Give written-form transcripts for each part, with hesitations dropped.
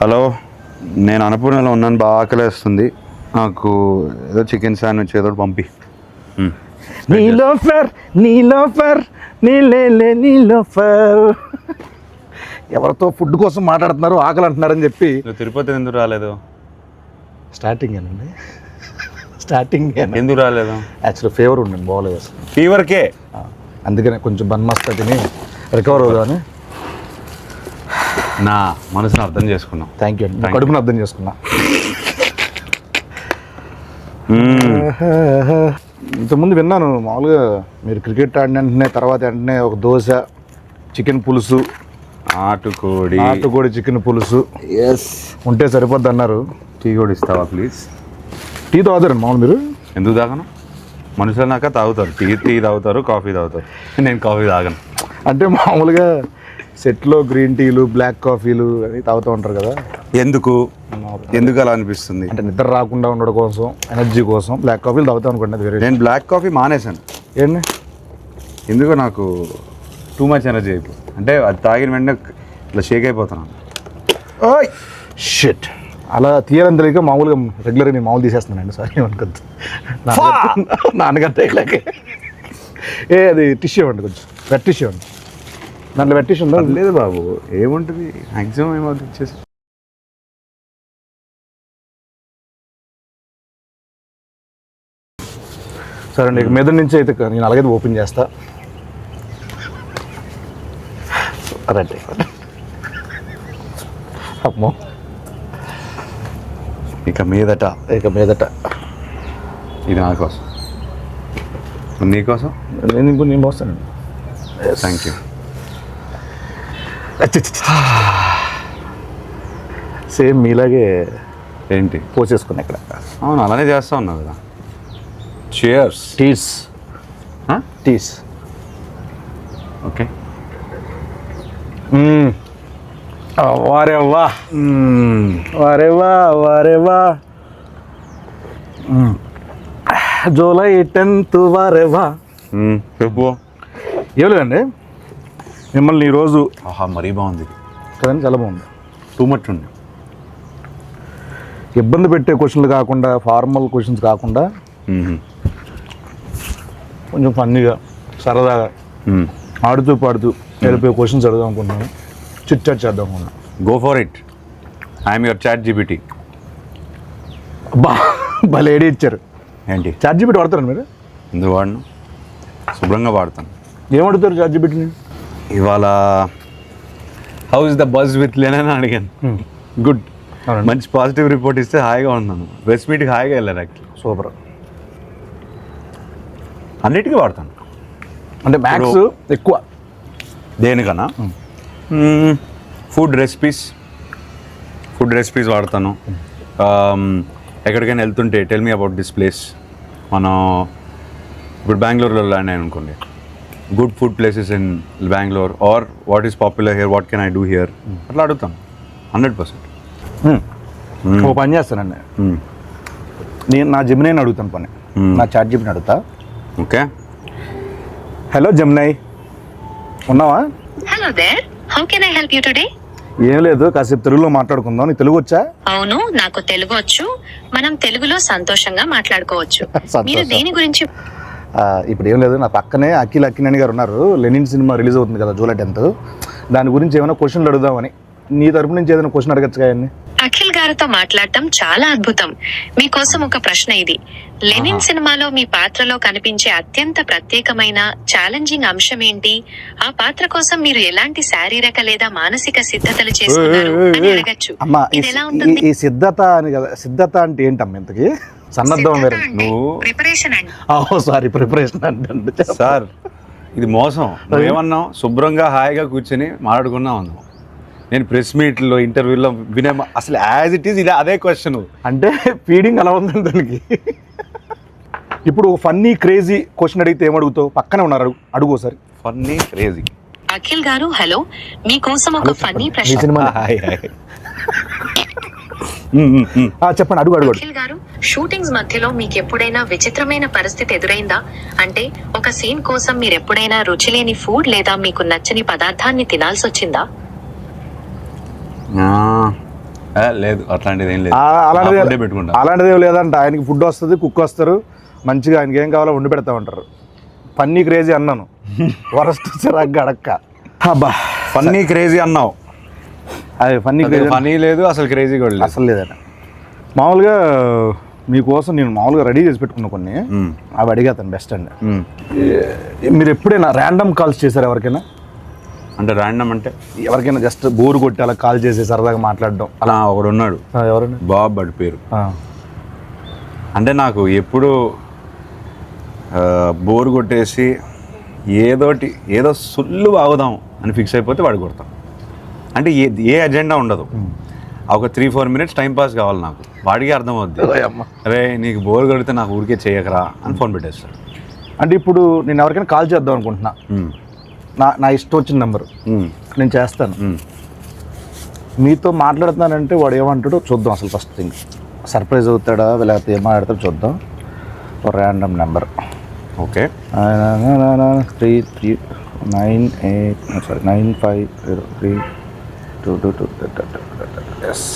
Hello, నేను అన్నపూర్ణలో ఉన్నాను, బాగా ఆకలేస్తుంది. నాకు ఏదో చికెన్ శాండ్విచ్ ఏదో పంపి. నీలోఫర్ నీలోఫర్ ఎవరితో ఫుడ్ కోసం మాట్లాడుతున్నారు, ఆకలి అంటున్నారని చెప్పి. తిరుపతి ఎందుకు రాలేదు? స్టార్టింగ్ ఎందుకు రాలేదు? యాక్చువల్లీ ఫీవర్ ఉండండి, బాగోలేదు అసలు. ఫీవర్కే అందుకనే కొంచెం బన్ మస్తా తిని రికవర్ అవుదామని. నా మనసును అర్థం చేసుకున్నాం. థ్యాంక్ యూ అండి, కడుపును అర్థం చేసుకున్నా. ఇంతకుముందు విన్నాను మామూలుగా మీరు క్రికెట్ ఆడిన వెంటనే తర్వాత వెంటనే ఒక దోశ, చికెన్ పులుసు, నాటుకోడి చికెన్ పులుసు ఉంటే సరిపోద్ది అన్నారు. టీ కూడా ఇస్తావా ప్లీజ్? టీ తాగుతారండి మామూలు మీరు? ఎందుకు తాగను? మనుషులు నాక తాగుతారు, టీ తాగుతారు, కాఫీ తాగుతారు. నేను కాఫీ తాగను. అంటే మామూలుగా సెట్లో గ్రీన్ టీలు, బ్లాక్ కాఫీలు అని తాగుతూ ఉంటారు కదా, ఎందుకు అలా అనిపిస్తుంది? అంటే నిద్ర రాకుండా ఉండడం కోసం, ఎనర్జీ కోసం బ్లాక్ కాఫీలు తాగుతాం అనుకోండి. అది వేరే. నేను బ్లాక్ కాఫీ మానేశాను. ఏంటి? ఎందుకో నాకు టూ మచ్ ఎనర్జీ అయిపోయింది. అంటే అది తాగిన వెంటనే ఇట్లా షేక్ అయిపోతున్నాను. ఓయ్ షిట్, అలా తీయాలని తెలియక మామూలుగా రెగ్యులర్గా నేను మామూలు తీసేస్తున్నానండి. సారీ అనుకోద్దు, నాన్నగారు ఇలాగే. అది టిష్యూ ఇవ్వండి, కొంచెం వెట్ టిష్యూ ఇవ్వండి. దాంట్లో వెట్ టిష్యూ ఉందా? లేదు బాబు, ఏముంటుంది, మ్యాక్సిమం ఏమవుతుంది ఇచ్చేసి. సరే అండి, మీద నుంచి అయితే నేను అలాగే ఓపెన్ చేస్తా. రైట్, అమ్మో, ఇక మీదట ఇది నా కోసం, నీకోసం. నేను పోస్తానండి. Thank you. సేమ్ మీలాగే ఏంటి పోసేసుకున్నా ఇక్కడ. అవును, అలానే చేస్తా ఉన్నావు కదా. చియర్స్. టీస్ ఓకే. వారేవా జూలై 10th వారేవా. చెప్పు. ఏం లేదండి, మిమ్మల్ని ఈరోజు మరీ బాగుంది కదండి, చాలా బాగుంది. టూ మచ్ ఉంది. ఇబ్బంది పెట్టే క్వశ్చన్లు కాకుండా, ఫార్మల్ క్వశ్చన్స్ కాకుండా కొంచెం ఫన్నీగా, సరదాగా, ఆడుతూ పాడుతూ వెళ్ళిపోయే క్వశ్చన్స్ అడుగుదాం అనుకున్నాను. చిట్ చాట్ చేద్దాం అనుకున్నాను. Go for it. I'm your ChatGPT. బా భలే ఐడియా ఇచ్చారు. ఏంటి? చాట్ జీపీటీ వాడతారండి మీరు? ఎందుకు వాడను? శుభ్రంగా వాడతాను. ఏం అడుగుతారు చాట్ జీపీటీని? ఇవాళ how is the buzz with లెన్ అని అడిగాను. గుడ్, మంచి పాజిటివ్ రిపోర్ట్ ఇస్తే హాయిగా ఉన్నాను. ప్రెస్ మీట్కి హాయిగా వెళ్ళాను. Actually super. అన్నిటికీ వాడతాను. అంటే మ్యాథ్స్ ఎక్కువ దేనికన్నా ఫుడ్ రెసిపీస్ వాడతాను. ఎక్కడికైనా వెళ్తుంటే tell me about this place. మనం ఇప్పుడు బెంగళూరులో ల్యాండ్ అయ్యాను అనుకోండి, good food places in Bengaluru are what is popular here, what can I do here, అట్లా అడుగుతాను 100%. ఓ పని చేస్తానండి, నేను నా జెమినైని అడుగుతాను పని, నా చాట్ జీపీటీని అడుగుతా. ఓకే. హలో జెమినై, ఉన్నావా? Hello there, how can I help you today? ఏం లేదు, కాసేపు తెలుగులో మాట్లాడుకుందాం. నీకు తెలుగు వచ్చా? అవును, నాకు తెలుగు వచ్చు. మనం తెలుగులో సంతోషంగా మాట్లాడుకోవచ్చు. మీరు దేని గురించి? ఇప్పుడు ఏం లేదు, నా పక్కనే అఖిల్ అక్కినేని గారు ఉన్నారు. లెనిన్ సినిమా రిలీజ్ అవుతుంది కదా జూలై 10th, దాని గురించి ఏమైనా క్వశ్చన్లు అడుగుదామని. నీ తరపు నుంచి ఏదైనా క్వశ్చన్ అడగచ్చు కదండి. అఖిల్ గారితో మాట్లాడటం చాలా అద్భుతం. మీకోసం ఒక ప్రశ్న ఇది. లెనిన్ సినిమాలో మీ పాత్రలో కనిపించే అత్యంత ప్రత్యేకమైన ఛాలెంజింగ్ అంశం ఏంటి? ఆ పాత్ర కోసం మీరు ఎలాంటి శారీరక లేదా మానసిక సిద్ధతలు చేసుకున్నారు అని అడగచ్చు. అమ్మా, ఇది ఎలా ఉంటుంది? ఈ సిద్ధత అని కదా, సిద్ధత అంటే ఏంటమ్మా ఇంతకి? సన్నద్ధం వేరే. ప్రిపరేషన్ అండి. సారీ, ప్రిపరేషన్ అంటే సార్, ఇది మోసం. నువ్వేమన్నావు? శుభ్రంగా హాయిగా కూర్చొని మాట్లాడుకున్నావు అన్నావు. నేను ప్రెస్ మీట్లో, ఇంటర్వ్యూలో వినే అసలు యాజ్ ఇట్ ఈస్ ఇలా అదే క్వశ్చన్. అంటే ఫీడింగ్ అలా ఉందండి దానికి. ఇప్పుడు ఫన్నీ క్రేజీ క్వశ్చన్ అడిగితే ఏమడుగుతావు? పక్కనే ఉన్నారు, అడుగు ఒకసారి. Funny crazy. అఖిల్ గారు హలో, మీకోసం ఒక ఫన్నీ ప్రశ్న. చెప్పండి, అడుగు. అఖిల్ గారు, షూటింగ్స్ మధ్యలో మీకు ఎప్పుడైనా విచిత్రమైన పరిస్థితి ఎదురైందా? అంటే ఒక సీన్ కోసం మీరు ఎప్పుడైనా రుచి లేని ఫుడ్ లేదా మీకు నచ్చని పదార్థాన్ని తినాల్సి వచ్చిందా? లేదు అట్లాంటిది ఏం లేదు. అలాంటిది ఫుడ్డే పెట్టుకుంటా. అలాంటిది ఏం లేదంట. ఆయనకి ఫుడ్ వస్తుంది, కుక్ వస్తారు, మంచిగా ఆయనకి ఏం కావాలో వండి పెడతా ఉంటారు. ఫన్నీ క్రేజీ అన్నాను, వరస్ట్ చిరాగ్గా అడక్క. అబ్బా ఫన్నీ క్రేజీ అన్నావు, అది ఫన్నీ క్రేజీ ఫనీ లేదు అసలు, క్రేజీ కూడా లేదు అసలు లేదట. మామూలుగా మీకోసం నేను మామూలుగా రెడీ చేసి పెట్టుకున్నా కొన్ని, అవి అడిగేతాను బెస్ట్ అండి. మీరు ఎప్పుడైనా ర్యాండమ్ కాల్స్ చేశారు ఎవరికైనా? అంటే ర్యాండమ్ అంటే ఎవరికైనా జస్ట్ బోర్ కొట్టి అలా కాల్ చేసి సరదాగా మాట్లాడడం అలా ఒకడు ఉన్నాడు, ఎవరైనా? బాబ్ బడి పేరు. అంటే నాకు ఎప్పుడు బోర్ కొట్టేసి ఏదో సుల్లు ఆగుదాం అని ఫిక్స్ అయిపోతే వాడు కొడతాం. అంటే ఏ అజెండా ఉండదు, ఒక 3-4 మినిట్స్ టైం పాస్ కావాలి నాకు. వాడికి అర్థమవుద్ది, అరే నీకు బోర్ కొడితే నాకు ఊరికే చేయకరా అని ఫోన్ పెట్టేస్తాడు. అంటే ఇప్పుడు నేను ఎవరికైనా కాల్ చేద్దాం అనుకుంటున్నా, నా ఇష్టం వచ్చిన నెంబరు నేను చేస్తాను. మీతో మాట్లాడుతున్నానంటే వాడు ఏమంటాడో చూద్దాం. అసలు ఫస్ట్ థింగ్ సర్ప్రైజ్ అవుతాడా లేకపోతే ఏం మాట్లాడతాడో చూద్దాం. Random number. ఓకే, 95032222. ఎస్,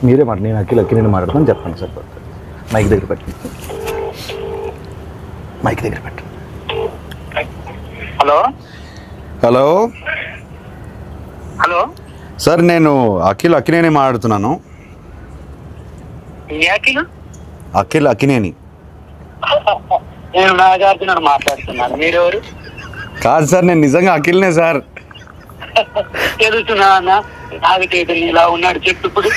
మీరే మాట, నేను అక్కిని మాట్లాడతాను చెప్పండి సార్. మైక్ దగ్గర పెట్టి, మైక్ దగ్గర పెట్టు. హలో హలో హలో సార్, నేను అక్కినేని మాట్లాడుతున్నాను. అక్కినేని. నేను నాగార్జున మాట్లాడుతున్నాను. మీరెవరు? కాదు సార్, నేను నిజంగా అఖిల్నే సార్. తెలుస్తున్నా అన్న, నాగటేటని ఇలా ఉన్నాడు చెప్పు ఇప్పుడు.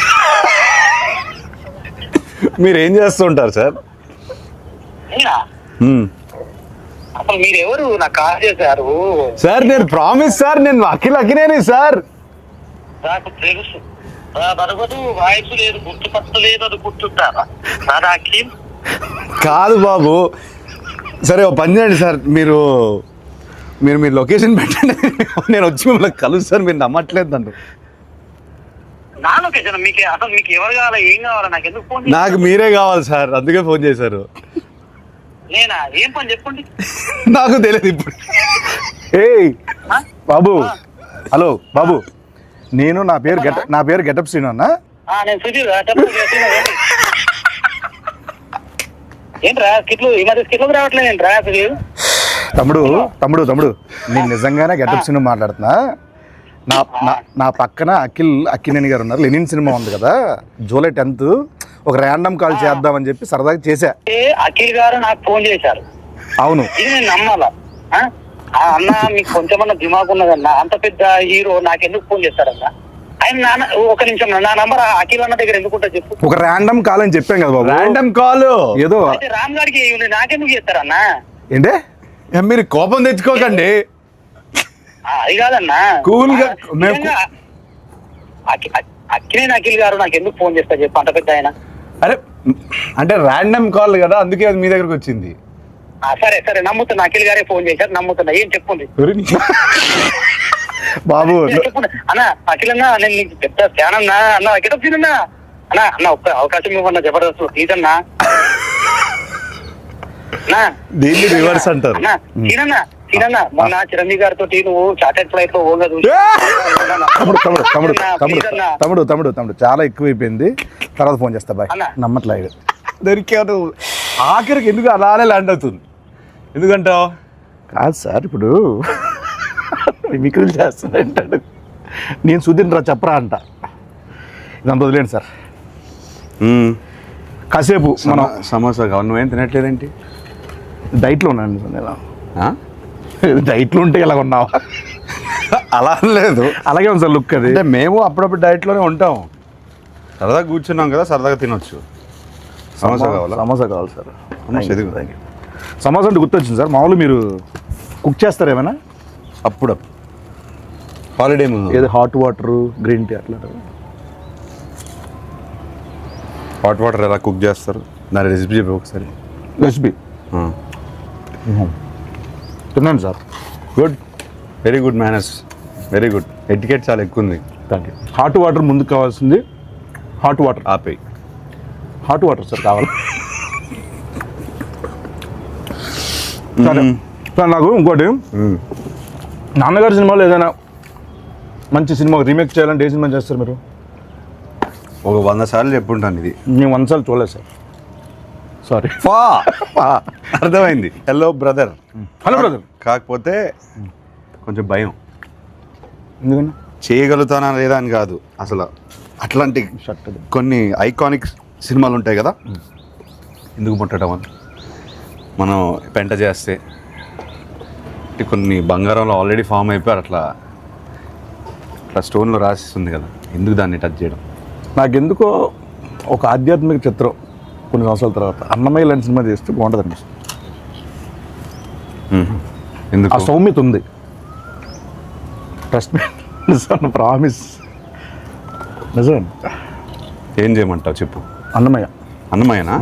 మీరు ఏం చేస్తుంటారు సార్? నేనా? అసలు మీరెవరు? నాకు కాల్ చేశారు సార్, నేను ప్రామిస్ సార్, నేను అఖినేని సార్. నాకు తెలుసు, బరగదు, వాయిస్ లేదు, గుర్తుపట్టలేదు, అది గుర్తుంటారా? సార్ అఖిల్ కాదు బాబు. సరే ఓ పని చేయండి సార్, మీరు లొకేషన్ పెట్టండి, నేను వచ్చి మిమ్మల్ని కలుస్తాను. మీరు నమ్మట్లేదు నన్ను. నా లొకేషన్ మీకు అసలు మీకు ఎవరు కావాలా, ఏం కావాలా, నాకు ఎందుకు ఫోన్? నాకు మీరే కావాలి సార్, అందుకే ఫోన్ చేశారు. నేనా? ఏం పని చెప్పండి. నాకు తెలియదు ఇప్పుడు. ఏయ్ బాబు, హలో బాబు, నా పేరు గెటప్ శ్రీను అన్న. నేను సుధీర్. ఏంట్రా స్కిట్లు ఈ మధ్య స్కిట్లకు రావట్లేదు ఏంట్రా? తమ్ముడు నేను నిజంగానే గెటప్ శ్రీను మాట్లాడుతున్నా. నా పక్కన అక్కినేని గారు ఉన్నారు. లెనిన్ సినిమా ఉంది కదా, జూలై 10th ఒక ర్యాండమ్ కాల్ చేద్దామని చెప్పి సరదాగా చేశా. అఖిల్ గారు నాకు ఫోన్ చేశారు. అవును, ఇది నేను నమ్మాలా? అన్న మీకు కొంచెమన్నా దిమాగ్ ఉన్నదన్నా, అంత పెద్ద హీరో నాకెందుకు ఫోన్ చేస్తాడన్నా? ఆయన ఒక నిమిషం, నా నంబర్ అఖిల్ అన్న దగ్గర ఎందుకుంటా చెప్పు. ఒక ర్యాండమ్ కాల్ అని చెప్పాం కదా బాబు. ర్యాండమ్ కాల్ ఏదో రామ్ గారికి నాకెందుకు చేస్తారన్నా? ఏంటే మీరు కోపం తెచ్చుకోకండి. అది కాదన్నా, కూల్ గా అఖిలేని అఖిల్ గారు నాకు ఎందుకు ఫోన్ చేస్తా చెప్పు, అంత పెద్ద ఆయన. అరే అంటే ర్యాండమ్ కాల్ కదా, అందుకే అది మీ దగ్గరకు వచ్చింది. సరే నమ్ముతున్నా, అఖిల్ గారే ఫోన్ చేశారు, నమ్ముతున్నా. ఏం చెప్పండి బాబు. చెప్పండి అన్న. అఖిల్ అన్నా, నేను నీకు పెద్ద ఫ్యాన్ అన్నా. అన్న గెటప్ సీనన్నా అన్న ఒక్క అవకాశం ఇవ్వన్నా, జబర్దస్త్ ప్లీజ్ అన్నా. దీన్ని రివర్స్ అంటారు. సీనన్నా మొన్న చిరంజీవి గారితో నువ్వు చార్టెడ్ ఫ్లైట్ లో పోగదు. తమ్ముడు చాలా ఎక్కువైపోయింది, తర్వాత ఫోన్ చేస్తా బాయ్. నమ్మట్లేదు దొరికాడు. ఆఖరికి ఎందుకు అలానే ల్యాండ్ అవుతుంది? ఎందుకంటావు? కాదు సార్, ఇప్పుడు మిమిక్రీలు చేస్తానంటాడు, నేను సుధీర్ రా చెప్పరా అంట. ఇదంతా వదిలేండి సార్. కాసేపు మనం సమోసా కావాలి. నువ్వేం తినట్లేదేంటి? డైట్లో ఉన్నాను నేను. డైట్లో ఉంటే ఇలా ఉన్నావా? అలా లేదు, అలాగే ఉంది సార్ లుక్. అది అంటే మేము అప్పుడప్పుడు డైట్లోనే ఉంటాం. సరదాగా కూర్చున్నాం కదా, సరదాగా తినొచ్చు. సమోసా కావాలా? సమోసా కావాలి సార్. సమోసా అంటే గుర్తొచ్చింది సార్, మామూలు మీరు కుక్ చేస్తారు ఏమైనా? అప్పుడు హాలిడే ముందు ఏదో హాట్ వాటర్, గ్రీన్ టీ అట్లా. హాట్ వాటర్ ఎలా కుక్ చేస్తారు, దాని రెసిపీ చెప్పి ఒకసారి. రెసిపీ తిన్నాను sir. Good, very good manners, very good. Etiquette చాలా ఎక్కువ ఉంది. Thank you. హాట్ వాటర్ ముందుకు కావాల్సింది. హాట్ వాటర్ ఆపేయి. హాట్ వాటర్ సార్ కావాలి. సరే సార్, నాకు ఇంకోటి నాన్నగారి సినిమాలో ఏదైనా మంచి సినిమా రీమేక్ చేయాలంటే ఏ సినిమా చేస్తారు మీరు? ఒక 100 సార్లు చెప్పుంటాను ఇది. మేము 100 సార్లు చూడలేదు సార్. సారీ. అర్థమైంది. Hello brother. Hello brother. కాకపోతే కొంచెం భయం. ఎందుకన్నా? చేయగలుగుతానా లేదా అని కాదు, అసలు అట్లాంటి షర్ట్ కొన్ని ఐకానిక్ సినిమాలు ఉంటాయి కదా, ఎందుకు ముట్టడం అని మనం పెంట చేస్తే కొన్ని బంగారంలో ఆల్రెడీ ఫామ్ అయిపోయారు, అట్లా అట్లా స్టోన్లో రాసిస్తుంది కదా, ఎందుకు దాన్ని టచ్ చేయడం? నాకెందుకో ఒక ఆధ్యాత్మిక చిత్రం కొన్ని సంవత్సరాల తర్వాత అన్నమయ్య లాంటి సినిమా చేస్తే బాగుంటుంది అనిపిస్తుంది. ఎందుకు? ఆ సౌమ్యత ఉంది. Trust me, promise. నిజం. ఏం చేయమంటావు చెప్పు. అన్నమయ్య. అన్నమయ్యనా?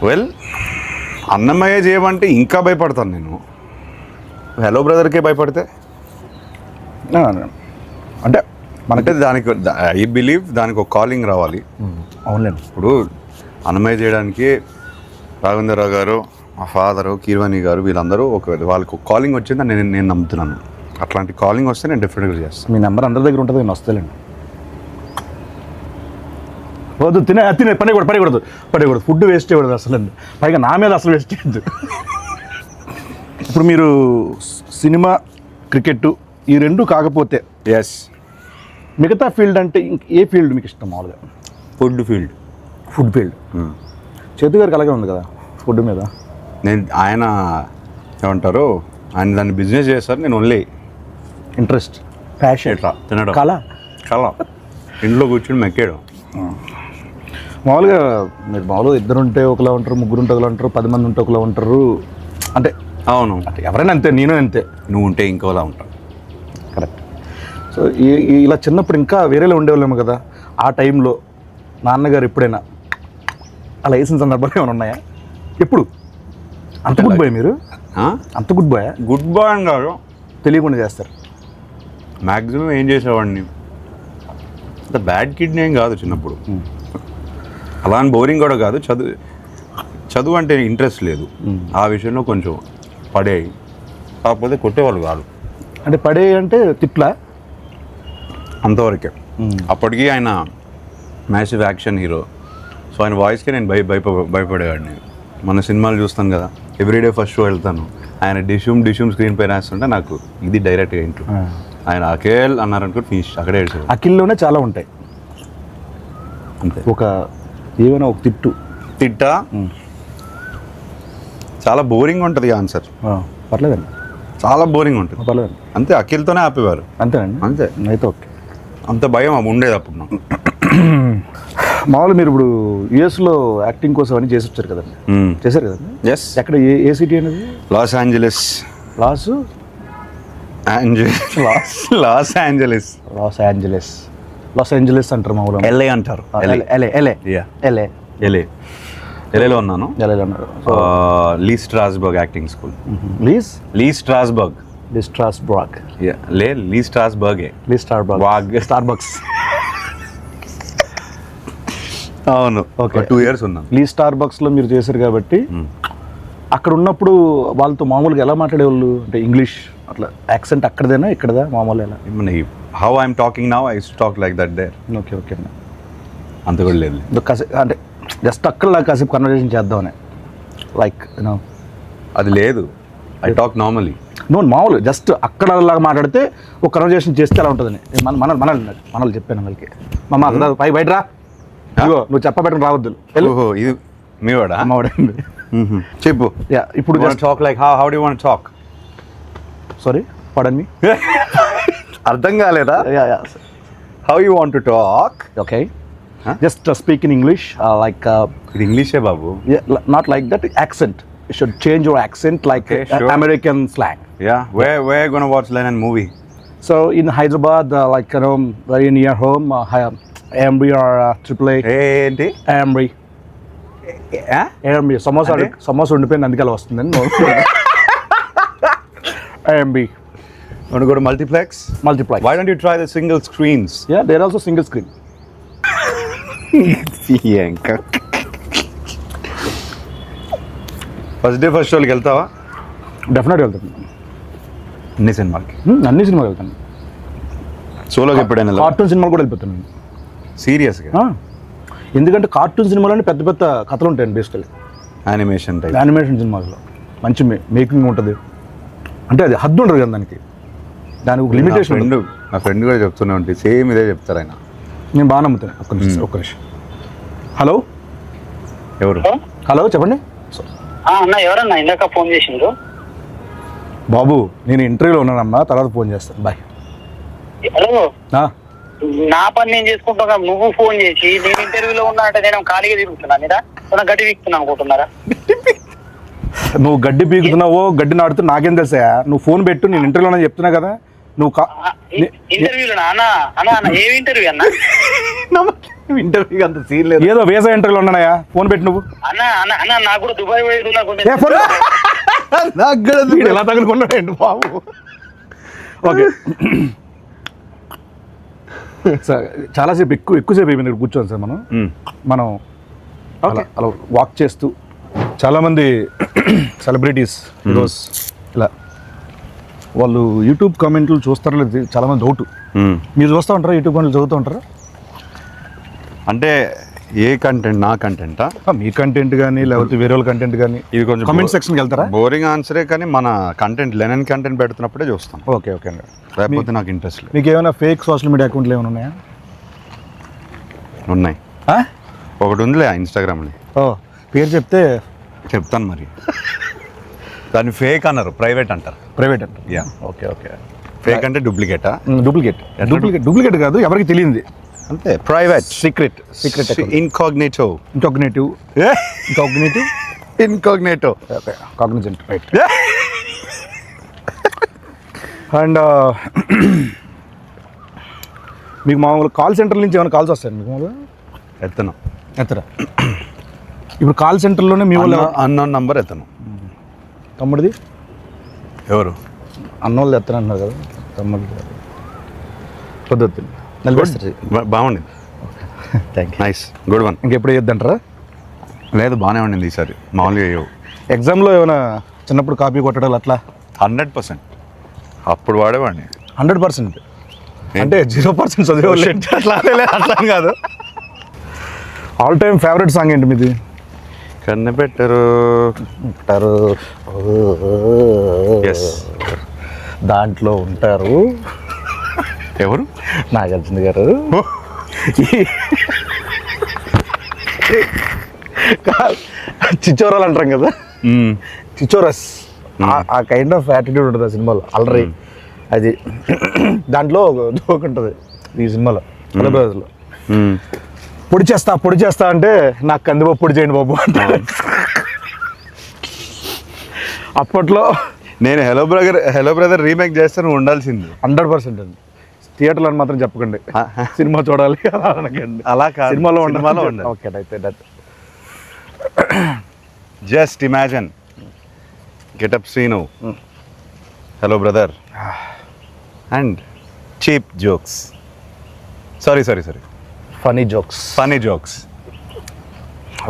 వెల్, అన్నమయ్య చేయమంటే ఇంకా భయపడతాను నేను. హలో బ్రదర్కే భయపడితే అంటే మనకి దానికి ఐ బిలీవ్ దానికి ఒక కాలింగ్ రావాలి. అవునులేండి. ఇప్పుడు అన్నమయ్య చేయడానికి రాఘవేంద్రరావు గారు, మా ఫాదరు, కీర్వాణి గారు, వీళ్ళందరూ వాళ్ళకి ఒక కాలింగ్ వచ్చిందని నేను నమ్ముతున్నాను. అట్లాంటి కాలింగ్ వస్తే నేను డెఫినెట్గా చేస్తాను. మీ నెంబర్ అందరి దగ్గర ఉంటుంది, నేను వస్తలేండి. వద్దు, తినే పడకూడదు. ఫుడ్ వేస్ట్ చేయకూడదు అసలు. పైగా నా మీద అసలు వేస్ట్ చేయద్దు. ఇప్పుడు మీరు సినిమా, క్రికెట్ ఈ రెండు కాకపోతే ఎస్, మిగతా ఫీల్డ్ అంటే ఏ ఫీల్డ్ మీకు ఇష్టం మామూలుగా? Food field. Food field. చేతు గారికి అలాగే ఉంది కదా ఫుడ్ మీద. ఆయన ఏమంటారు, ఆయన దాన్ని బిజినెస్ చేస్తారు, నేను ఓన్లీ ఇంట్రెస్ట్, ప్యాషన్, ఎట్లా తినడం, కళ. ఇంట్లో కూర్చొని మెక్కేయడం. మామూలుగా మీరు మామూలుగా 2 ఉంటే ఒకలా ఉంటారు, 3 ఉంటే ఒకలా ఉంటారు, 10 మంది ఉంటే ఒకలా ఉంటారు. అంటే అవును, అంటే ఎవరైనా అంతే, నేను అంతే. నువ్వు ఉంటే ఇంకోలా ఉంటావు. కరెక్ట్. సో ఇలా చిన్నప్పుడు ఇంకా వేరేలో ఉండేవాళ్ళేమో కదా. ఆ టైంలో నాన్నగారు ఎప్పుడైనా అలా వేసిన సందర్భాలు ఏమైనా ఉన్నాయా? ఎప్పుడు? అంత గుడ్ బాయ్ మీరు? అంత గుడ్ బాయ్? గుడ్ బాయ్ అని కాదు, తెలియకుండా చేస్తారు. మ్యాక్సిమం ఏం చేసేవాడిని, అంత బ్యాడ్ కిడ్నీ ఏం కాదు చిన్నప్పుడు. అలా అని బోరింగ్ కూడా కాదు. చదువు అంటే ఇంట్రెస్ట్ లేదు, ఆ విషయంలో కొంచెం పడేవి. కాకపోతే కొట్టేవాళ్ళు కాదు. అంటే పడే అంటే తిట్లా? అంతవరకే. అప్పటికి ఆయన మ్యాసివ్ యాక్షన్ హీరో, సో ఆయన వాయిస్కే నేను భయపడేవాడిని. మన సినిమాలు చూస్తాను కదా, ఎవ్రీడే ఫస్ట్ షో వెళ్తాను, ఆయన డిష్యూమ్ స్క్రీన్ పైన వేస్తుంటే నాకు ఇది డైరెక్ట్గా ఇంట్లో ఆయన అఖిల్ అన్నారనుకో ఫినిష్, అక్కడే ఏడ్చాడు. అఖిల్లోనే చాలా ఉంటాయి. అంతే. ఏమైనా ఒక తిట్టా చాలా బోరింగ్ ఉంటుంది ఆన్సర్. పర్లేదండి, చాలా బోరింగ్ ఉంటుంది. పర్లేదండి. అంతే, అఖిల్తోనే ఆపేవారు. అంతేనండి. అంతే. అయితే ఓకే. అంత భయం ఉండేది అప్పుడు నాకు. మామూలు మీరు ఇప్పుడు యుఎస్లో యాక్టింగ్ కోసం అని చేసి వచ్చారు కదండి, చేశారు కదండి? ఎస్. ఎక్కడ, ఏ సిటీ అనేది? లాస్ ఏంజలస్ అంటారు మామూలు. ఎల్ఏ అంటారు. ఎల్ఏలో ఉన్నాను. లీ స్ట్రాస్బర్గ్ యాక్టింగ్ స్కూల్. లీ స్ట్రాస్బర్గ్. స్టార్బక్స్. అవును, ఓకే. 2 years ఉన్నాను. లీ స్టార్బక్స్లో మీరు చేశారు కాబట్టి అక్కడ ఉన్నప్పుడు వాళ్ళతో మామూలుగా ఎలా మాట్లాడేవాళ్ళు? అంటే ఇంగ్లీష్ అట్లా యాక్సెంట్ అక్కడదేనా ఇక్కడదా మామూలు ఎలా? How I'm talking now I talk like that there. Okay okay. అంత కూడా లేదు. అంటే జస్ట్ అక్కడ కాసేపు కన్వర్జేషన్ చేద్దామని, లైక్ యూనో అది లేదు. I talk normally. మామూలు జస్ట్ అక్కడ లాగా మాట్లాడితే ఒక కన్వర్జేషన్ చేస్తే అలా ఉంటుందని మనల్ని చెప్పాను వాళ్ళకి. మమ్మ బయట రా, నువ్వు చెప్పబెట్టడం రావద్దు. ఓహో, ఇది మీ వాడా? అమ్మవాడండి. చెప్పు. ఇప్పుడు talk like how do you want talk? Sorry, pardon me. అర్థం కాలేదా? How you want to talk? Okay, just speak in English like. ఇది ఇంగ్లీషే బాబు. Not like that accent. You should change your accent like American slang. Yeah. Where you gonna watch Lennon movie? So in Hyderabad, like very near home, AMB or AAA. ఏంటి? AMB. AMB. Samosa ఉండిపోయింది అందుకే అలా వస్తుందండి. AMB. Want to go to multiplex? Why don't you try the single screens? Yeah, they're also single screen. First day first షోకి వెళ్తావా? డెఫినెట్గా వెళ్తాను. అన్ని సినిమాలకి అన్ని సినిమాలు వెళ్తాను. సోలోకి ఎప్పుడైనా కార్టూన్ సినిమాలు కూడా వెళ్ళిపోతాను. సీరియస్గా ఎందుకంటే కార్టూన్ సినిమాలోనే పెద్ద పెద్ద కథలు ఉంటాయండి బేసికలీ. యానిమేషన్ టైప్ యానిమేషన్ సినిమాల్లో మంచి మేకింగ్ ఉంటుంది. అంటే అది హద్దు ఉండదు కదా దానికి ఒక లిమిటేషన్. నా ఫ్రెండ్ కూడా చెప్తూనే ఉంటుంది, సేమ్ ఇదే చెప్తారు ఆయన. నేను బాగా నమ్ముతాను. ఒక్క నిమిషం. హలో ఎవరు? హలో చెప్పండి. అన్న ఎవరన్నా ఇందాక ఫోన్ చేసిండ్రు? బాబు నేను ఇంటర్వ్యూలో ఉన్నానమ్మా, తర్వాత ఫోన్ చేస్తాను. బాయ్. హలో, ఆ, నా పని నేను చేసుకుంటున్నా, నువ్వు ఫోన్ చేసి నేను ఇంటర్వ్యూలో ఉన్నా అంటే నేను ఖాళీగా తిరుగుతున్నా మీద గడ్డి వీక్తున్నా అనుకుంటున్నారా? నువ్వు గడ్డి పీకుతున్నావో గడ్డి నాడుతూ నాకేం తెలుసా? నువ్వు ఫోన్ పెట్టు, నేను ఇంటర్వ్యూలో చెప్తున్నా కదా. నువ్వు ఇంటర్వ్యూలో అన్న ఏమి ఇంటర్వ్యూ అన్న? ఇంటర్వ్యూ అంత సీన్ లేదు, ఏదో వేసా ఇంటర్వ్యూలో ఉన్నాయా. ఫోన్ పెట్టు నువ్వు. అన్న అన్న అన్న నాకు కూడా దుబాయ్ పోయేది ఎలా తగులుకున్నాడు బాబు. ఓకే సార్, చాలాసేపు ఎక్కువసేపు అయిపోయింది ఇక్కడ కూర్చోండి సార్. మనం అలా వాక్ చేస్తూ చాలామంది సెలబ్రిటీస్ ఈరోజు ఇలా వాళ్ళు యూట్యూబ్ కామెంట్లు చూస్తారో లేదు చాలామంది డౌట్. మీరు చూస్తూ ఉంటారా యూట్యూబ్ కామెంట్లు చదువుతూ ఉంటారా? అంటే ఏ కంటెంట్? నా కంటెంటా? మీ కంటెంట్ కానీ లేకపోతే వేరే వాళ్ళ కంటెంట్ కానీ ఇది కొంచెం కామెంట్ సెక్షన్కి వెళ్తారా? బోరింగ్ ఆన్సరే, కానీ మన కంటెంట్ లెనన్ కంటెంట్ పెడుతున్నప్పుడే చూస్తాం. ఓకే ఓకే అండి. లేకపోతే నాకు ఇంట్రెస్ట్ లేదు. మీకు ఏమైనా ఫేక్ సోషల్ మీడియా అకౌంట్లు ఏమైనా ఉన్నాయా? ఉన్నాయి. ఒకటి ఉందిలే ఇన్స్టాగ్రామ్లో. పేరు చెప్తే చెప్తాను మరి. దాన్ని ఫేక్ అన్నారు, ప్రైవేట్ అంటారు. ప్రైవేట్ అంటారు. యా. Okay okay. ఫేక్ అంటే డూప్లికేటా? డూప్లికేట్ కాదు, ఎవరికి తెలియంది అంతే. Private, secret incognito. Okay, Cognizant, right. And మీకు మామూలు కాల్ సెంటర్ నుంచి ఏమైనా కాల్స్ వస్తాయండి మీకు? మామూలుగా ఎత్తరా? ఇప్పుడు కాల్ సెంటర్లోనే మీ వాళ్ళు అన్నోన్ నంబర్ ఎత్తను. తమ్ముడిది ఎవరు? అన్నోళ్ళు ఎత్తనన్నారు కదా తమ్ముడిది. పొద్దు బాగుండింది. Thank you. Nice, good one. ఇంకెప్పుడు వేయొద్దంటారా? లేదు, బాగానే ఉండింది ఈసారి. మామూలుగా వేయవు. ఎగ్జామ్లో ఏమైనా చిన్నప్పుడు కాపీ కొట్టడాలు అట్లా? 100%. అప్పుడు వాడేవాడిని. 100%. అంటే 0% చదివేవాళ్ళు అట్లా కాదు. ఆల్ టైమ్ ఫేవరెట్ సాంగ్ ఏంటి మీది? కన్నెపెట్టరు. దాంట్లో ఉంటారు ఎవరు? నాగార్జున గారు. చిచ్చోరాలు అంటాం కదా, చిచ్చోరస్. ఆ కైండ్ ఆఫ్ యాటిట్యూడ్ ఉంటుంది ఆ సినిమాలో, అలరి. అది దాంట్లో జోక్ ఉంటుంది ఈ సినిమాలో, బ్రదర్స్లో. పొడి చేస్తా అంటే నాకు కందిపప్పు పొడి చేయండి బాబు అంటే. అప్పట్లో నేను హలో బ్రదర్ రీమేక్ చేస్తే నువ్వు ఉండాల్సింది. 100% అండి. థియేటర్లో అని మాత్రం చెప్పకండి, సినిమా చూడాలి అలా అనకండి. అలా కాదు, సినిమాలో ఉండాలి. ఓకే, అయితే that. Just imagine getup scene, hello brother, and cheap jokes. Sorry funny jokes.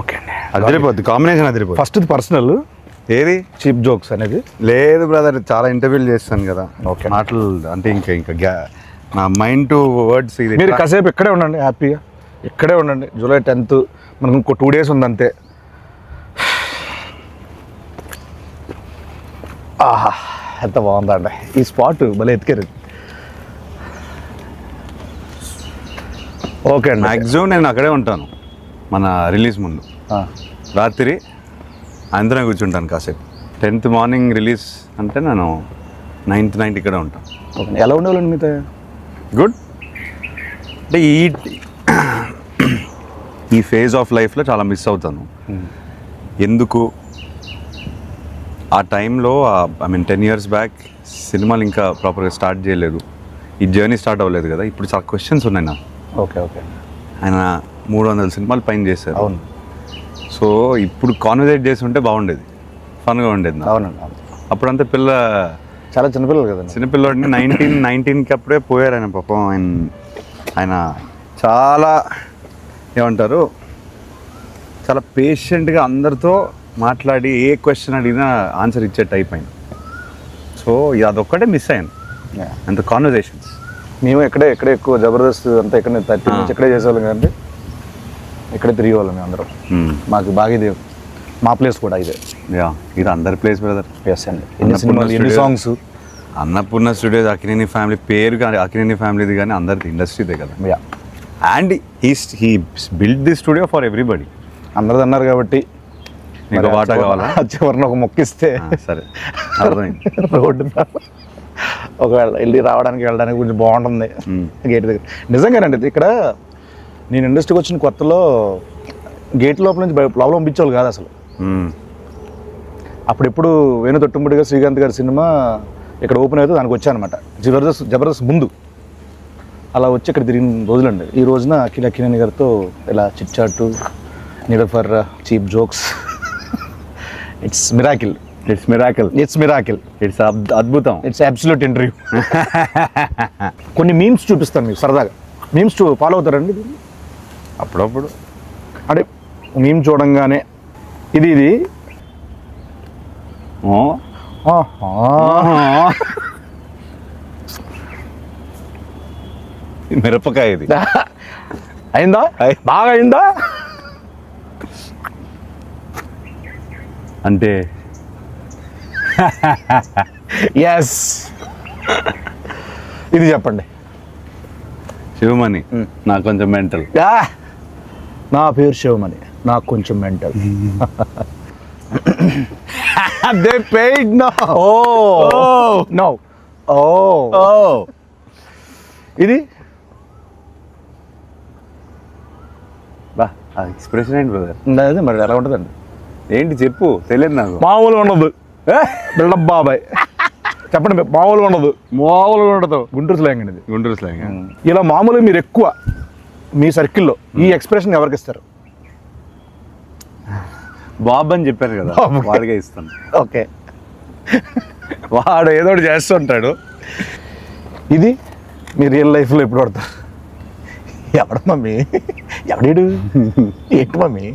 Okay అండి, అదిరిపోద్ది, కాంబినేషన్ అదిరిపోద్ది. ఫస్ట్ పర్సనల్ ఏది చీప్ జోక్స్ అనేది లేదు బ్రదర్, చాలా ఇంటర్వ్యూలు చేస్తాను కదా. ఓకే, మాటలు అంటే ఇంకా నా మైండ్ టు వర్డ్స్. ఇది మీరు కాసేపు ఇక్కడే ఉండండి, హ్యాపీగా ఇక్కడే ఉండండి. జూలై 10th మనకు ఇంకో 2 days ఉంది అంతే. ఆహా, ఎంత బాగుందండి ఈ స్పాట్, భలే ఎత్తికారు. ఓకే అండి, మ్యాక్సిమం నేను అక్కడే ఉంటాను. మన రిలీజ్ ముందు రాత్రి అందరం కూర్చుంటాను కాసేపు. 10th మార్నింగ్ రిలీజ్ అంటే నేను 9th నైట్ ఇక్కడే ఉంటాను. ఓకే, ఎలా ఉండేవాళ్ళండి మీతో? గుడ్. అంటే ఈ ఫేజ్ ఆఫ్ లైఫ్లో చాలా మిస్ అవుతాను. ఎందుకు ఆ టైంలో, ఐ మీన్ 10 years బ్యాక్ సినిమాలు ఇంకా ప్రాపర్గా స్టార్ట్ చేయలేదు, ఈ జర్నీ స్టార్ట్ అవ్వలేదు కదా. ఇప్పుడు చాలా క్వశ్చన్స్ ఉన్నాయి నాకు. ఓకే ఆయన 300 సినిమాలు పైన చేశారు. అవును. సో ఇప్పుడు కాన్వర్సేట్ చేసి ఉంటే బాగుండేది, ఫన్గా ఉండేది. అవునండి. అప్పుడంతా చాలా చిన్నపిల్లలు కదండి. చిన్నపిల్లడిని 19 అప్పుడే పోయారు ఆయన. పాపం ఆయన చాలా ఏమంటారు, చాలా పేషెంట్గా అందరితో మాట్లాడి ఏ క్వశ్చన్ అడిగినా ఆన్సర్ ఇచ్చే టైప్ ఆయన. సో సో అదొక్కటే మిస్ అయ్యాను, అంత కాన్వర్జేషన్స్. మేము ఎక్కడే ఎక్కువ జబర్దస్త్ అంతా ఇక్కడ 30 నుంచి ఇక్కడే చేసేవాళ్ళం కదండి, ఇక్కడే తిరిగేవాళ్ళం మేము అందరం. మాకు బాగా ఇది మా ప్లేస్ కూడా ఇదే. ఇది అందరి ప్లేస్ బ్రదర్. ఎస్ అండి, ఎన్ని సినిమాలు, ఎన్ని songs. Annapurna studios, Akkineni family పేరు కానీ, అక్కినేని ఫ్యామిలీది కానీ అందరిది ఇండస్ట్రీదే కదా. And he build the studio for everybody. అందరిది అన్నారు కాబట్టి నీకు వాటా కావాలా? చివరిని ఒక మొక్కిస్తే సరే, అర్థమైంది. రోడ్డు ఒకవేళ వెళ్ళి రావడానికి వెళ్ళడానికి కొంచెం బాగుంటుంది గేట్ దగ్గర. నిజంగానండి ఇక్కడ నేను ఇండస్ట్రీకి వచ్చిన కొత్తలో గేట్ లోపల నుంచి లోపల పంపించేవాళ్ళు కాదు అసలు. అప్పుడెప్పుడు వేణు తొట్టుముడిగా శ్రీకాంత్ గారి సినిమా ఇక్కడ ఓపెన్ అయితే దానికి వచ్చానమాట, జబర్దస్త్ ముందు. అలా వచ్చి ఇక్కడ తిరిగిన రోజులండి. ఈ రోజున అక్కినేని గారితో ఇలా chit chat, need for cheap jokes. It's miracle. It's అద్భుతం. It's absolute interview. కొన్ని మీమ్స్ చూపిస్తాను మీకు సరదాగా. మీమ్స్ ఫాలో అవుతారండి అప్పుడప్పుడు? అంటే మీమ్ చూడంగానే ఇది మిరపకాయ ఇది అయిందా, బాగా అయిందా అంటే ఎస్. ఇది చెప్పండి. శివమణి నాకు కొంచెం మెంటల్. నా పేరు శివమణి, నాకు కొంచెం mental. They paid now. No. ఇది బా ఎక్స్ప్రెషన్ ఏంటి బ్రదర్? అదే మరి ఎలా ఉంటుందండి? ఏంటి చెప్పు, తెలియదు నాకు. మామూలుగా ఉండదు బిల్డప్ బాబాయ్. చెప్పండి, మామూలుగా ఉండదు. గుంటూరు స్లాంగ్ అండి ఇది. గుంటూరు స్లాంగ్. ఇలా మామూలుగా మీరు ఎక్కువ మీ సర్కిల్లో ఈ ఎక్స్ప్రెషన్ ఎవరికి ఇస్తారు? బాబు అని చెప్పారు కదా, వాడిగా ఇస్తాను. ఓకే, వాడు ఏదో ఒకటి చేస్తుంటాడు. ఇది మీ రియల్ లైఫ్లో ఎప్పుడు పడతారు? ఎవడ మమ్మీ, ఎవడేడు, ఏంటి మమ్మీ?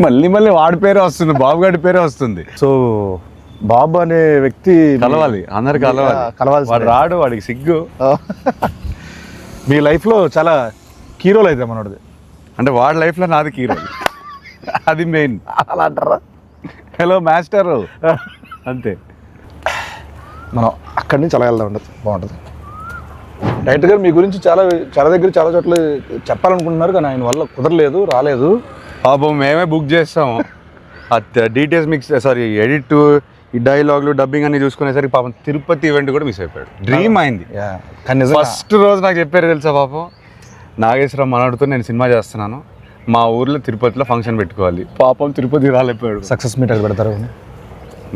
మళ్ళీ వాడి పేరే వస్తుంది, బాబు గారి పేరే వస్తుంది. సో బాబు అనే వ్యక్తి కలవాలి, అందరికి కలవాలి. వాడు రాడు, వాడికి సిగ్గు. మీ లైఫ్లో చాలా కీరోలు అయితే మనోడిది. అంటే వాడి లైఫ్లో నాది కీరో, అది మెయిన్. అలా అంటారా? హలో మాస్టర్ అంతే. మనం అక్కడి నుంచి అలా వెళ్దాం, ఉండదు బాగుంటుంది. డైరెక్టర్ గారు మీ గురించి చాలా దగ్గర చాలా చోట్ల చెప్పాలనుకుంటున్నారు, కానీ ఆయన వల్ల కుదరలేదు, రాలేదు. పాపం మేమే బుక్ చేస్తాము. డీటెయిల్స్ మిక్స్, సారీ ఎడిట్, ఈ డైలాగులు, డబ్బింగ్ అన్ని చూసుకునేసరికి పాపం తిరుపతి ఈవెంట్ కూడా మిస్ అయిపోయాడు. డ్రీమ్ అయింది. కానీ ఫస్ట్ రోజు నాకు చెప్పారు తెలుసా, పాపం నాగేశ్వరరావు మనడుతో నేను సినిమా చేస్తున్నాను, మా ఊర్లో తిరుపతిలో ఫంక్షన్ పెట్టుకోవాలి. పాపం తిరుపతి రాలేకపోయాడు. సక్సెస్ మీట్ అది పెడతారు.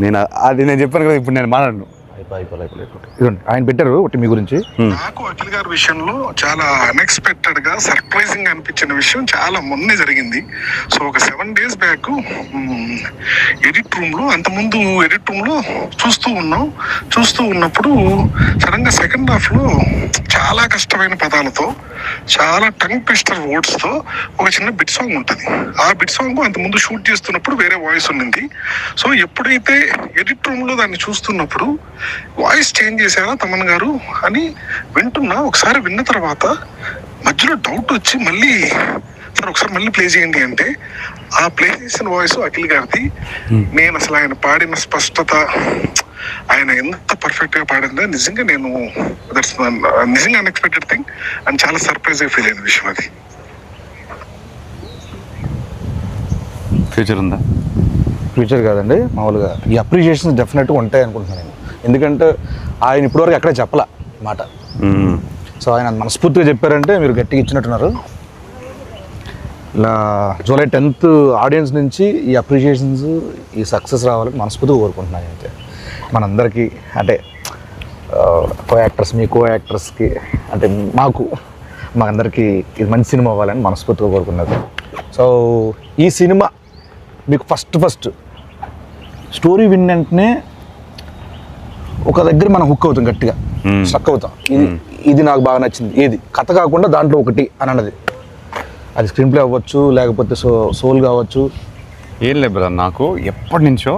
నేను చెప్పాను కదా, ఇప్పుడు నేను మాట్లాడను. ఇదండి ఆయన పెట్టారు ఒకటి మీ గురించి. నాకు అఖిల్ గారి విషయంలో చాలా అన్ఎక్స్పెక్టెడ్ గా సర్ప్రైజింగ్ అనిపించిన విషయం చాలా మొన్నే జరిగింది. సో ఒక 7 days బ్యాక్ ఎడిట్ రూమ్ లో, అంతకుముందు ఎడిట్ రూమ్ లో చూస్తూ ఉన్నప్పుడు సడన్ గా సెకండ్ హాఫ్ లో చాలా కష్టమైన పదాలతో, చాలా టంగ్ ట్విస్టర్ వర్డ్స్ తో ఒక చిన్న బిట్ సాంగ్ ఉంటుంది. ఆ బిట్ సాంగ్ అంతకుముందు షూట్ చేస్తున్నప్పుడు వేరే వాయిస్ ఉండింది. సో ఎప్పుడైతే ఎడిట్ రూమ్ లో దాన్ని చూస్తున్నప్పుడు వాయిస్ చేంజ్ చేశారా తమన్ గారు అని వింటున్నా. ఒకసారి విన్న తర్వాత మధ్యలో డౌట్ వచ్చి మళ్ళీ సార్ ఒకసారి మళ్ళీ ప్లే చేయండి అంటే, ఆ ప్లే చేసిన వాయిస్ అఖిల్ గారిది. నేను అసలు ఆయన పాడిన స్పష్టత, ఆయన ఎంత పర్ఫెక్ట్ గా పాడిందో నిజంగా నేను నిజంగా అన్ఎక్స్పెక్టెడ్ థింగ్ అని చాలా సర్ప్రైజ్ గా ఫీల్ అయిన విషయం అది. ఫ్యూచర్ ఉందా? ఫ్యూచర్ కాదండి, మామూలుగా ఈ అప్రిషియేషన్స్ డెఫినెట్గా ఉంటాయి అనుకుంటున్నాను నేను. ఎందుకంటే ఆయన ఇప్పటివరకు ఎక్కడ చెప్పలా మాట. సో ఆయన మనస్ఫూర్తిగా చెప్పారంటే మీరు గట్టిగా ఇచ్చినట్టున్నారు. ఇలా July 10th ఆడియన్స్ నుంచి ఈ అప్రిషియేషన్స్, ఈ సక్సెస్ రావాలని మనస్ఫూర్తిగా కోరుకుంటున్నాను. అయితే మనందరికీ, అంటే కో యాక్టర్స్, మీ కో యాక్టర్స్కి, అంటే మా అందరికీ ఇది మంచి సినిమా అవ్వాలని మనస్ఫూర్తిగా కోరుకున్నది. సో ఈ సినిమా మీకు ఫస్ట్ స్టోరీ విన్న వెంటనే ఒక దగ్గర మనం హుక్ అవుతాం, గట్టిగా స్ట్రక్ అవుతాం. ఇది నాకు బాగా నచ్చింది, ఏది కథ కాకుండా దాంట్లో ఒకటి అని అన్నది. అది స్క్రీన్ ప్లే అవ్వచ్చు, లేకపోతే సోల్ కావచ్చు. ఏం లేదు బ్రదర్, నాకు ఎప్పటి నుంచో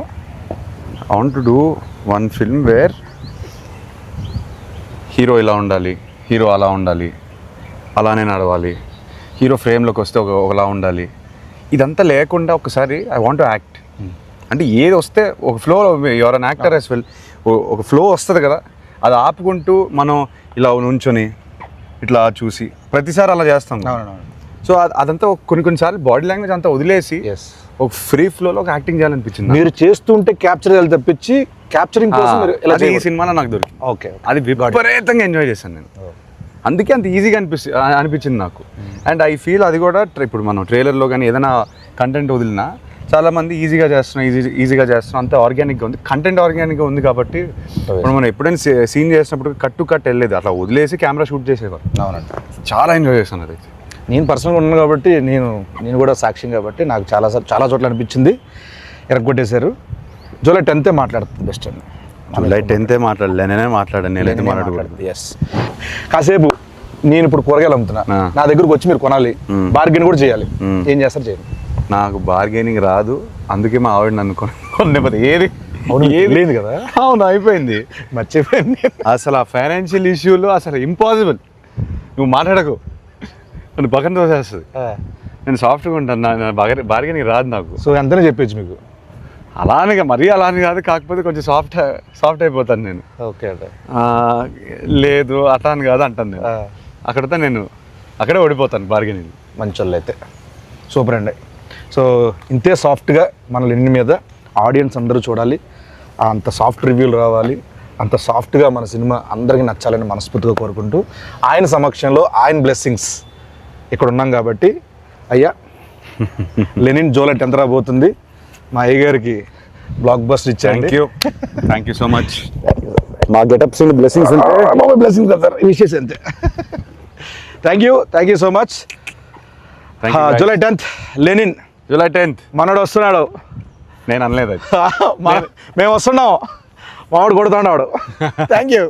I want to do one film where hero ఇలా ఉండాలి, హీరో అలా ఉండాలి, అలానే నడవాలి, హీరో ఫ్రేమ్లోకి వస్తే ఒకలా ఉండాలి. ఇదంతా లేకుండా ఒకసారి ఐ వాంట్ టు యాక్ట్. అంటే ఏది వస్తే ఒక flow, your an actor as well, ఒక ఫ్లో వస్తుంది కదా, అది ఆపుకుంటూ మనం ఇలా నుంచొని ఇట్లా చూసి ప్రతిసారి అలా చేస్తాం. సో అదంతా కొన్నిసార్లు బాడీ లాంగ్వేజ్ అంతా వదిలేసి ఒక ఫ్రీ ఫ్లోలో ఒక యాక్టింగ్ చేయాలనిపించింది. మీరు చేస్తుంటే క్యాప్చర్ చేయాలి తప్పించి క్యాప్చరింగ్ కోసం మీరు ఇలా అది ఈ సినిమాలో నాకు దొరికింది. ఓకే, అది విపరీతంగా ఎంజాయ్ చేశాను నేను. అందుకే అంత ఈజీగా అనిపించింది నాకు. అండ్ ఐ ఫీల్ అది కూడా ఇప్పుడు మనం ట్రైలర్లో కానీ ఏదైనా కంటెంట్ వదిలినా చాలామంది ఈజీగా చేస్తున్నాం అంత ఆర్గానిక్గా ఉంది. కంటెంట్ ఆర్గానిక్గా ఉంది కాబట్టి ఇప్పుడు మనం ఎప్పుడైనా సీన్ చేసినప్పుడు కట్ టు కట్ వెళ్ళలేదు, అట్లా వదిలేసి కెమెరా షూట్ చేసేవారు. అవునండి, చాలా ఎంజాయ్ చేశాను అది. నేను పర్సనల్గా ఉన్నాను కాబట్టి నేను కూడా సాక్ష్యం కాబట్టి నాకు చాలా చోట్ల అనిపించింది. ఎరగొట్టేశారు. జూలై 10th మాట్లాడుతుంది బెస్ట్ అండి. జూలై 10th మాట్లాడలే, నేనే మాట్లాడాను. నేనైతే మాట్లాడకూడదు. ఎస్, కాసేపు నేను ఇప్పుడు కూరగాయలు అమ్ముతున్నా, నా దగ్గరకు వచ్చి మీరు కొనాలి, బార్గెన్ కూడా చేయాలి. ఏం చేస్తారు? చేయండి. నాకు బార్గెనింగ్ రాదు, అందుకే మా ఆవిడ నన్ను కొనేది. ఏది లేదు కదా. అవును, అయిపోయింది, మర్చిపోయింది. అసలు ఆ ఫైనాన్షియల్ ఇష్యూలో అసలు ఇంపాసిబుల్. నువ్వు మాట్లాడకు, నన్ను పక్కన తోసేస్తుంది. నేను సాఫ్ట్గా ఉంటాను, నా బార్గెనింగ్ రాదు నాకు. సో ఎంతనే చెప్పచ్చు మీకు. అలానే మరీ అలానే కాదు, కాకపోతే కొంచెం సాఫ్ట్ అయిపోతాను నేను. ఓకే అంటే లేదు అట్లా అని కాదు అంటాను నేను. అక్కడితో నేను అక్కడే ఓడిపోతాను బార్గెనింగ్. మంచోళ్ళు అయితే సూపర్ అండి. సో ఇంతే సాఫ్ట్గా మన లెనిన్ మీద ఆడియన్స్ అందరూ చూడాలి, అంత సాఫ్ట్ రివ్యూలు రావాలి, అంత సాఫ్ట్గా మన సినిమా అందరికీ నచ్చాలని మనస్ఫూర్తిగా కోరుకుంటూ, ఆయన సమక్షంలో ఆయన బ్లెస్సింగ్స్ ఇక్కడ ఉన్నాం కాబట్టి అయ్యా లెనిన్ జూలై 10th రాబోతుంది. మా అయ్య గారికి బ్లాక్ బస్టర్ ఇచ్చాను. Thank you so much. మా గెటప్స్ బ్లెస్సింగ్స్ అంటే బ్లెస్సింగ్స్ కదా సార్, విషెస్ అంతే. Thank you so much. July 10th Lenin, July 10th మనోడు వస్తున్నాడు. నేను అనలేదు, మేము వస్తున్నాం, మావాడు కొడుతున్నాడు. Thank you.